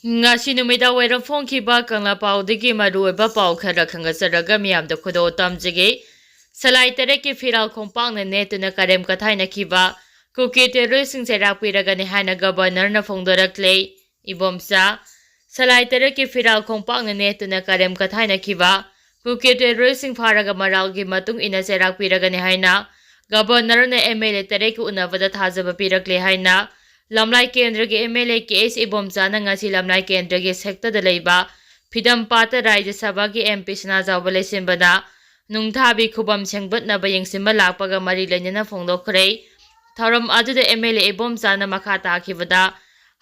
Ngasi numida wera fonki ba kangla pau digi maru eba pau khara khangasaraga miyam da khudo tamjige salai tere ki firal khompang na netuna karem kathai na kiba Kuki terrorist sing serak piraga ni haina governor na phongdorakle ibomsa salai tere ki firal khompang na netuna karem kathai na kiba Kuki terrorist sing pharaga maral gi matung ina serak piraga ni haina governor na MLA tere ki unavada thajaba pirakle haina lamlai kendra ke MLA case ibomsa na ngasi lamlai kendra ke sekta da leiba phidam pata rajya sabha ki MP sna jawbale simbana nungthabi khubam sengbat na bayeng simba lakpaga mari lenena phongdokhre tharam aduda MLA ibomsa na makha takhibada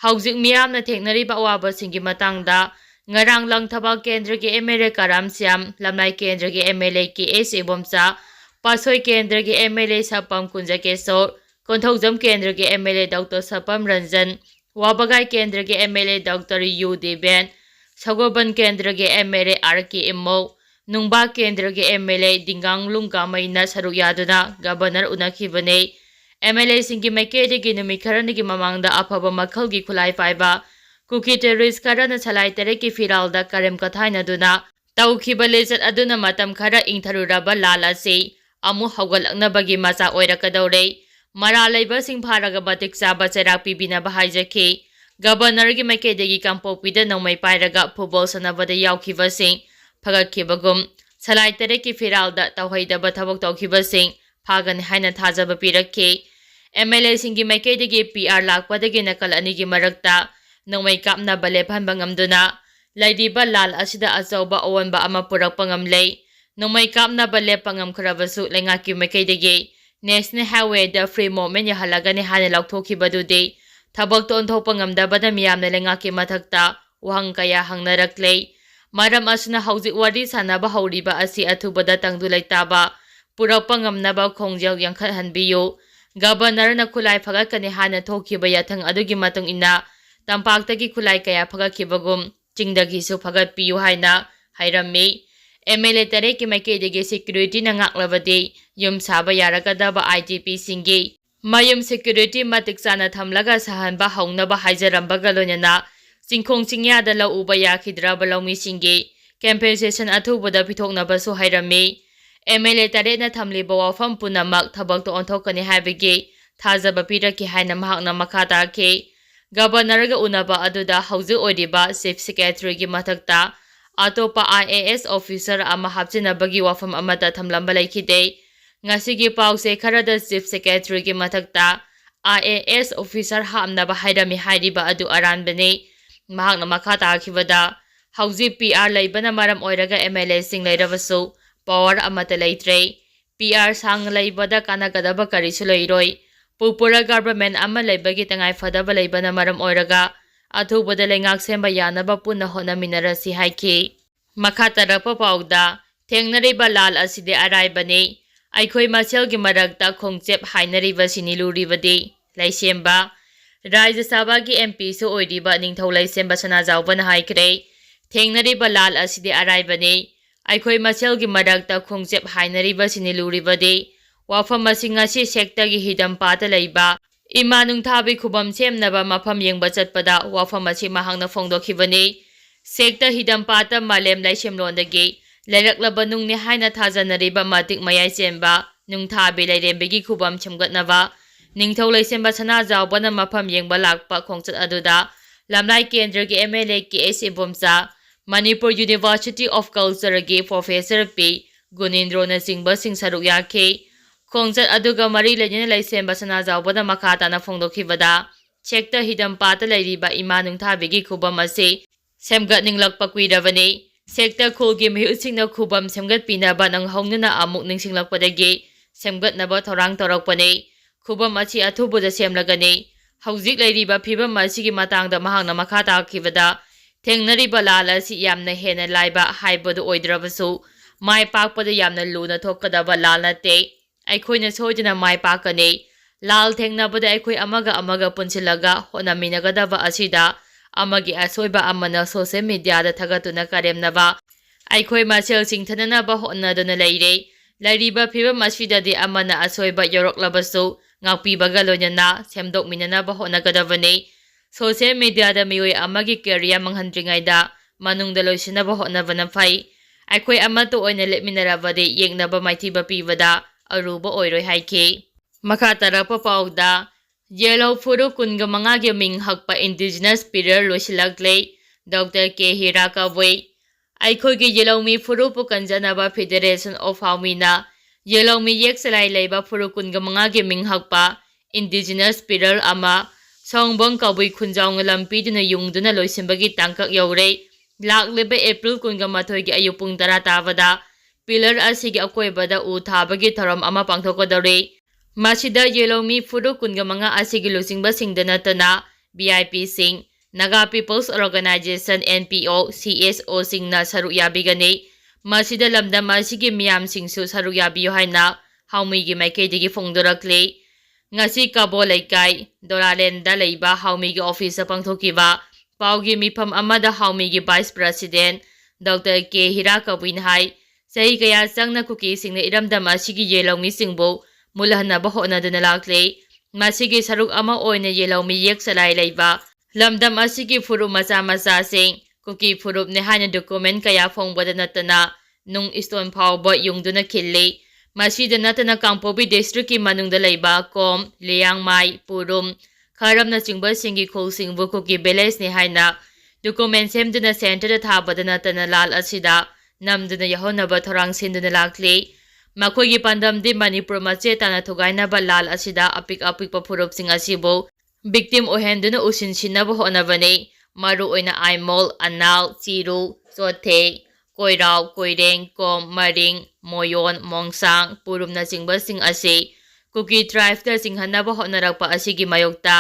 haujik miyam na theknari ba waba singi matangda ngarang lang thabal kendra ke MLA karam siam lamlai kendra ke MLA case ibomsa pasoi kendra ke MLA sapam kunja ke so Konthokjam Kendra ke MLA Dr. Sapam Ranjan, Wabagai Kendra ke MLA Dr. U. Deben, Sagoban Kendra ke MLA R.K. Immo, Nungba Kendra ke MLA Dingang Lungka Maina Saruyaduna, Governor Unakibane, MLA Singi Mekede Ginumikaran ki Mamangda Apaba Makal gi Kulai Faiba, Kuki terrorist karana salai tere ki firalda karem kathaina duna, Taukiba lezat aduna matam khara ingtharuraba lala se, Amu Haugalakna bagi masa oirakadaure, Maralaiba sing pharaga batik saba cherak pibina bahajaki governor gi makedegi kampopida nomai pairaga football sanabada yaukhiba sing phagakhibagum salai tere ki firalda tawhaidaba thabok tawkhiba sing phagan haina thajaba pirakhi MLA singi makedegi PR lakpadagi nakal ani gi marakta nomai kapna bale phanba ngamduna laidiba lal asida achauba awanba ama purakpa ngamlei nomai kapna bale pangam kharabasu lengaki makedegi National Highway da free movement ya halagani hane lauthoki badude thabak ton thopa ngamdabada miyamna lengaki mathakta wahang kaya hangnarakle maram asuna haujik wari sanaba hauriba asi athubada tangdulai taba purakpa ngamnaba khongjau yangkhat hanbiyo governor na khulai phagakani hane thokiba yathang adugi matung ina tampaktagi khulai kaya phagakhibagum chingdagi su phagat piyu haina hairami MLA tere ki makedegi security na ngaklabadi yum saba yaragadaba IGP singi mayum security matik sana thamlaga sahanba haunaba haijaramba galonyana singkhong chingya da lau uba yakhidraba laumi singi compensation athubada pithoknaba su hairami MLA tere na thamliba wafam punamak thabak to onthokani habigi thajaba piraki haina mahakna makhata ke governor ga unaba aduda hauju oidiba chief secretary gi mathakta Atopa IAS officer ama hapchinabagi wafam amata thamlamba laikhide ngasigi pause kharada chief secretary gi mathakta IAS officer hamnaba hairami hairiba adu aranbane mahakna makha takhibada hauji PR laibana maram oiraga MLA sing lairabasu power amata laitre PR sang laibada kanagadaba karisu lairoi pupura government ama laibagi tangai fadaba laibana maram oiraga athubada lengak semba yanaba punna hona minarasi haiki makhatarapa pauda thengnariba lal aside araibane aikhoi masel gi marakta khongchep hainariba siniluribadi laisemba Rajya Sabha gi MP su oiriba ningthau laisemba sana jawbana haikre thengnariba lal aside araibane aikhoi masel gi marakta khongchep hainariba siniluribadi wafam masingasi sekta gi hidam pata laiba Imanung thabi khubam semnaba mafam yengba chatpada wafam asi mahangna phongdokhibani sekta hidam pata malem laisem londagi lairaklaba nungni haina thajanariba matik mayai semba nung thabi lairembegi khubam chamgatnaba ningthau laisemba sana jawbana mafam yengba lakpa khongchat aduda lamlai kendra gi MLA ki S Bomsa Manipur University of Culture gi Professor P Gunindro na singba sing saruk yakhe Khongjat aduga mari lejina laisemba sana jawbada makhata na phongdokhibada chekta hidam pata lairiba imanung thabigi khubam ase semgat ninglakpa kuirabani sekta khulgi mihusingna khubam semgat pinaba nang hongnuna amuk ningsinglakpadagi semgat naba thorang torakpani khubam achi athubuda semlagani haujik lairiba phibam asigi matangda mahangna makhata khibada thengnariba lal asi yamna hena laiba haibadu oidrabasu mai pakpada yamna luna thokadaba lal nate Aikhoina soidina mai pakani lal thengnabada aikhoi amaga punchilaga honaminagadaba asida amagi asoiba amana social media da thagatuna karemnaba aikhoi masel singthananaba honnaduna leire lairiba phibam asidadi amana asoiba yoroklabasu ngakpibaga loinana semdokminanaba honagadabani social media da mioi amagi career manghandringaida manungda loisinaba hotnabana phai aikhoi amato oina lepminarabade yengnaba maithiba pibada aruba oiroi haiki makha tarapa pauda yellow furu kunga mangage ming hakpa indigenous period loisilakle Dr. K. Hirakawai aikhoi gi yellow mi furu pu kanjanaba Federation of Haumina yellow mi yek salai leiba furu kunga mangage ming hakpa indigenous period ama songbong kabui khunjaung lampi duna yungduna loisimbagi tangkak yaure lakleba April kunga mathoi gi ayupung tara tabada pillar asigi akoibada u thabagi tharam ama pangthokodare masida yelomi furu kunga manga asigi lusingba singdana tana VIP sing Naga People's Organization NPO CSO singna saru yabigani masida lamda masigi miyam singsu saru yabiyo haina haumi gi maikei phongdorakle ngasi kabo laikai Doralenda leiba haumi gi office pangthokiba paugi mifam amada haumi gi vice president Dr. K. Hirakawin hai sahi kaya sangna Kuki singna iramdam asigi yelomi singbo mulahna bahona dana lakle masigi saruk ama oina yelomi yek salai leiba lamdam asigi furu macha macha sing Kuki furup ne hana document kaya phongbada natana nung stone phawba yungduna khille masida natana Kangpobi district ki manungda leiba kom Liangmai Purum Kharamna chingba singi khol singbu Kuki village ne haina document semduna center thabada natana lal asida namduna yahonaba thorang sinduna lakle makhoi gi pandam di Manipur mache tana thugaina ba lal asida apik pa furup sing asibo victim ohenduna usin sinaba honabane maru oina aimol anal chiru chothe koirau koireng kom maring moyon mongsang purumna chingba sing ase Kuki tribe ta singhanaba honarakpa asigi mayokta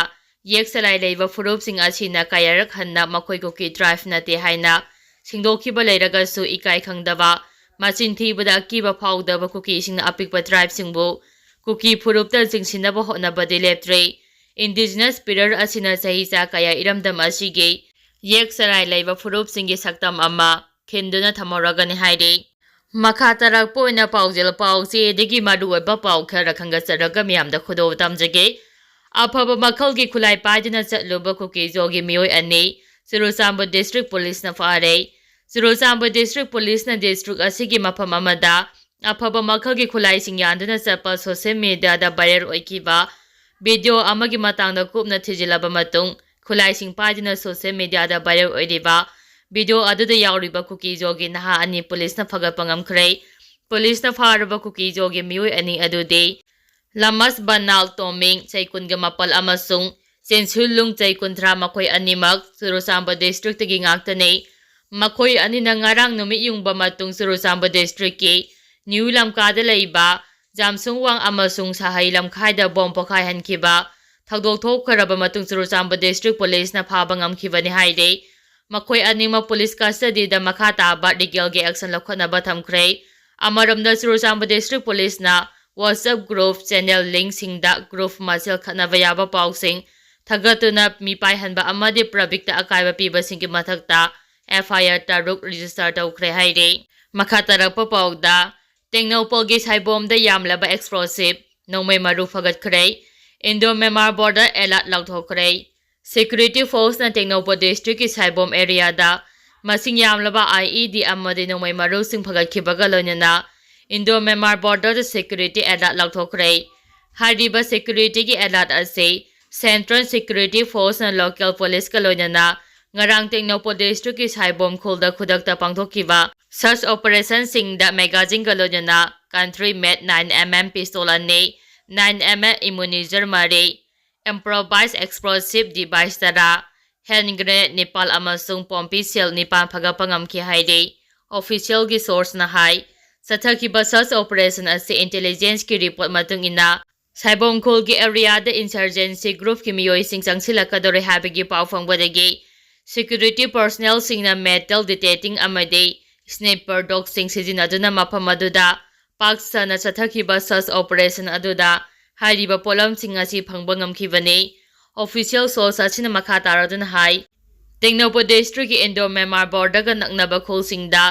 yek salai leiba furup sing asina kayarak hanna makhoi Kuki tribe nate haina singdokhiba leiraga su ikai khangdaba machin thibada kiba phawdaba Kuki singna apikpa tribe singbu Kuki furup ta singsinaba honabade leptre indigenous period asina sahi sa kaya iramdam asigi yek sarai leiba furup singi saktam ama khinduna thamoragani haide makha tarak poina paujel pauche degi madu ba pau khara khanga saraga miyamda khodo tamjage afaba makhalgi khulai paidina chatluba Kuki jogi mioi ani Sirosamba district police na fare Sirosamba district police na district asigi mafam amada afaba makhalgi khulai singyanduna chapa social media da viral oikiba video amagi matangda kupna thijilaba matung khulai sing paidina social media da viral oidiba video aduda yauriba Kuki jogi naha ani police na phagapangam khre police na faraba Kuki jogi mioi ani adude lamas banal toming chaikunga mapal amasung sensulung chaikunthra makhoi animak Surosamba district gi ngaktane makhoi ani na ngarang numi yungba matung Surosamba district ki new lamka da leiba jamsung wang amasung sahai lamkhaida bom pokhai hankiba thagdok thok kharaba matung Surosamba district police na phaba ngamkhibani haide makhoi anima police custody da makha taba legal ge action lakhona batham khre amaramda Surosamba district police na WhatsApp group channel link singda group masel khanaba yaba pausing thagatuna mi pai hanba amade prabikta akaiba piba singi mathakta FIR taruk register tawkhre haide makha tarapa pauda Tengnopol gi saibom da yamlaba explosive nongmai maru fagat khre Indo-Myanmar Border alert laothokhre security force na Tengnopol district ki saibom area da masing yamlaba IED amade nongmai maru sing fagat khibaga loinana Indo-Myanmar Border da security alert laothokhre hariba security ki alert ase Central Security Force na local police ka loinana ngarang Tengnopol district ki saibom khulda khudakta pangthokiba search operation singda magazine ka loinana country made 9mm pistol ani 9mm immunizer mari improvised explosive device tara hand grenade Nepal amasung pompi cell nipan phagapangam ki haide official gi source na hai sathakiba search operation ase intelligence ki report matung ina saibom khul gi area da insurgency group ki miyoi sing changsilakadore habigi pau phongbadagi security personnel singna metal detecting amade sniper dog sing sijinaduna mafam aduda paksana chathakiba search operation aduda hariba polam sing asi phangba ngamkhibani official source asina makha taraduna hai Tengnopol district ki Indo-Myanmar border ga naknaba khol singda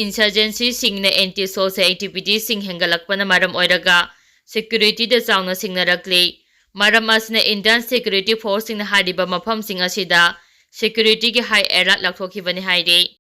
insurgency singna anti-social activity sing hengalakpana maram oiraga security da chauna singnarakle Maram asina Indian Security Force sing na hariba mafam sing asida security ki high alert lakthokhibani haide.